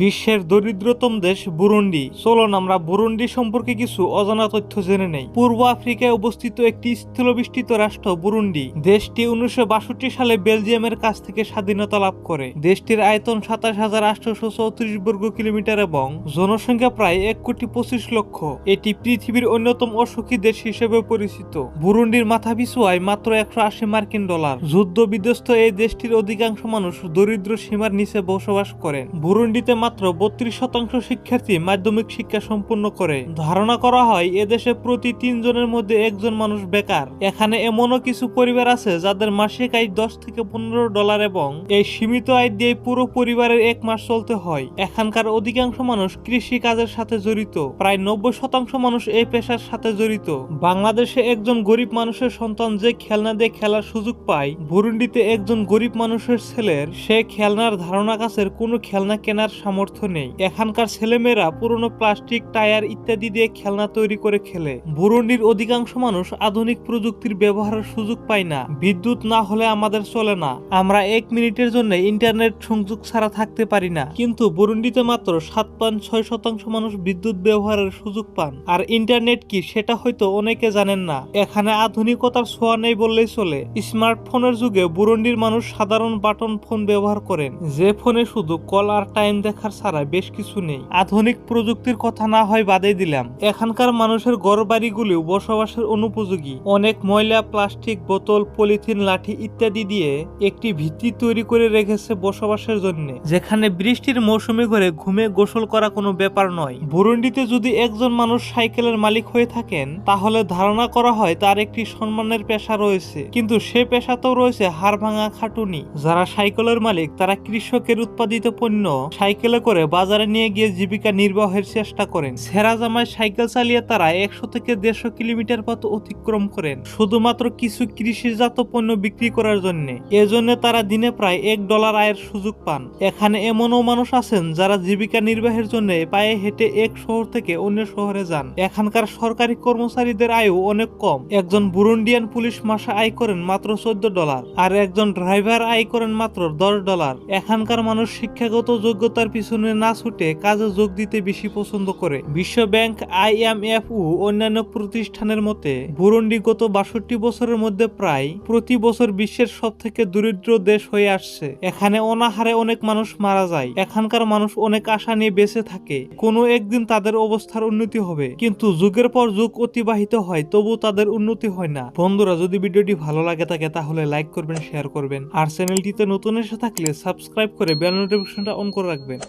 বিশ্বের দরিদ্রতম দেশ বুরুন্ডি। চলুন আমরা বুরুন্ডি সম্পর্কে কিছু অজানা তথ্য জেনে নেই। পূর্ব আফ্রিকায় অবস্থিত একটি স্থলবেষ্টিত রাষ্ট্র বুরুন্ডি। দেশটি 1962 সালে বেলজিয়ামের কাছ থেকে স্বাধীনতা লাভ করে। দেশটির আয়তন 27,834 বর্গ কিলোমিটার এবং জনসংখ্যা প্রায় 1,25,00,000। এটি পৃথিবীর অন্যতম অসুখী দেশ হিসেবে পরিচিত। বুরুন্ডির মাথাপিছু আয় মাত্র $180। যুদ্ধ বিধ্বস্ত এই দেশটির অধিকাংশ মানুষ দরিদ্র সীমার নিচে বসবাস করেন। বুরুন্ডিতে মাত্র 32% শিক্ষার্থী মাধ্যমিক শিক্ষা সম্পূর্ণ করে। ধারণা করা হয় এদেশে প্রতি 3 জনের মধ্যে একজন মানুষ বেকার। এখানে এমনও কিছু পরিবার আছে যাদের মাসিক আয় $10 থেকে $15 এবং এই সীমিত আয় দিয়ে পুরো পরিবারের এক মাস চলতে হয়। এখানকার অধিকাংশ মানুষ কৃষি কাজের সাথে জড়িত। প্রায় 90% মানুষ এই পেশার সাথে জড়িত। বাংলাদেশে একজন গরিব মানুষের সন্তান যে খেলনা দিয়ে খেলার সুযোগ পায়, বুরুন্ডিতে একজন গরিব মানুষের ছেলের সে খেলনার ধারণা কাছের কোনো খেলনা কেনার সামর্থ্য নেই। এখানকার ছেলেমেয়েরা পুরনো প্লাস্টিক, টায়ার ইত্যাদি দিয়ে খেলনা তৈরি করে খেলে। বুরুন্ডির অধিকাংশ মানুষ আধুনিক প্রযুক্তির ব্যবহারের সুযোগ পায় না। বিদ্যুৎ না হলে আমাদের চলে না। আমরা 1 মিনিটের জন্য ইন্টারনেট সংযোগ ছাড়া থাকতে পারি না। কিন্তু বুরুন্ডিতে মাত্র 7.6% মানুষ বিদ্যুৎ ব্যবহারের সুযোগ পান। আর ইন্টারনেট কি সেটা হয়তো অনেকে জানেন না। এখানে আধুনিকতার ছোঁয়া নেই বললেই চলে। স্মার্টফোনের যুগে বুরুন্ডির মানুষ সাধারণ বাটন ফোন ব্যবহার করেন, যে ফোনে শুধু কল আর টাইম দেখার ছাড়া বেশ কিছু নেই। আধুনিক প্রযুক্তির কথা না হয় বাদই দিলাম, এখানকার মানুষের ঘরবাড়িগুলিও বসবাসের অনুপযোগী। অনেক ময়লা, প্লাস্টিক, বোতল, পলিথিন, লাঠি ইত্যাদি দিয়ে একটি ভিত্তি তৈরি করে রেখেছে বসবাসের জন্য, যেখানে বৃষ্টির মৌসুমে ঘরে ঘুমে গোসল করা কোনো ব্যাপার নয়। বুরুন্ডিতে যদি একজন মানুষ সাইকেলের মালিক হয়ে থাকেন, তাহলে ধারণা করা হয় তার একটি সম্মানের পেশা রয়েছে। কিন্তু সে পেশাতেও রয়েছে হাড় ভাঙা খাটুনি। যারা সাইকেলের মালিক তারা কৃষকের উৎপাদিত পণ্য সাইকেলে করে বাজারে নিয়ে গিয়ে জীবিকা নির্বাহের চেষ্টা করেন। ছেঁড়া জামায় সাইকেল চালিয়ে তারা 100 থেকে 150 কিলোমিটার পথ অতিক্রম করেন শুধুমাত্র কিছু কৃষিজাত পণ্য বিক্রি করার জন্য। এজন্য তারা দিনে প্রায় $1 আয়ের সুযোগ পান। এখানে এমনও মানুষ আছেন যারা জীবিকা নির্বাহের জন্য পায়ে হেঁটে এক শহর থেকে অন্য শহরে যান। এখানকার সরকারি কর্মচারীদের আয়ু অনেক কম। একজন বুরুন্ডিয়ান পুলিশ মাসে আয় করেন মাত্র $14 আর একজন ড্রাইভার আয় করেন মাত্র $10। এখানকার মানুষ শিক্ষাগত যোগ্যতার পিছনে না ছুটে কাজে যোগ দিতে বেশি পছন্দ করে। বিশ্ব ব্যাংক, IMF ও অন্যান্য প্রতিষ্ঠানের মতে বুরুন্ডি গত 62 বছরের মধ্যে প্রায় প্রতি বছর বিশ্বের সব থেকে দরিদ্র দেশ হয়ে আসছে। এখানে অনাহারে অনেক মানুষ মারা যায়। এখানকার মানুষ অনেক আশা নিয়ে বেঁচে থাকে কোনো একদিন তাদের অবস্থার উন্নতি হবে, কিন্তু যুগের পর যুগ অতিবাহিত হয় তবু তাদের উন্নতি হয় না। বন্ধুরা, যদি ভিডিওটি ভালো লাগে থাকে তাহলে লাইক করবেন, শেয়ার করবেন আর চ্যানেলটিতে নতুন এসে থাকলে সাবস্ক্রাইব করে বেল নোটিফিকেশনটা অন করে রাখবেন।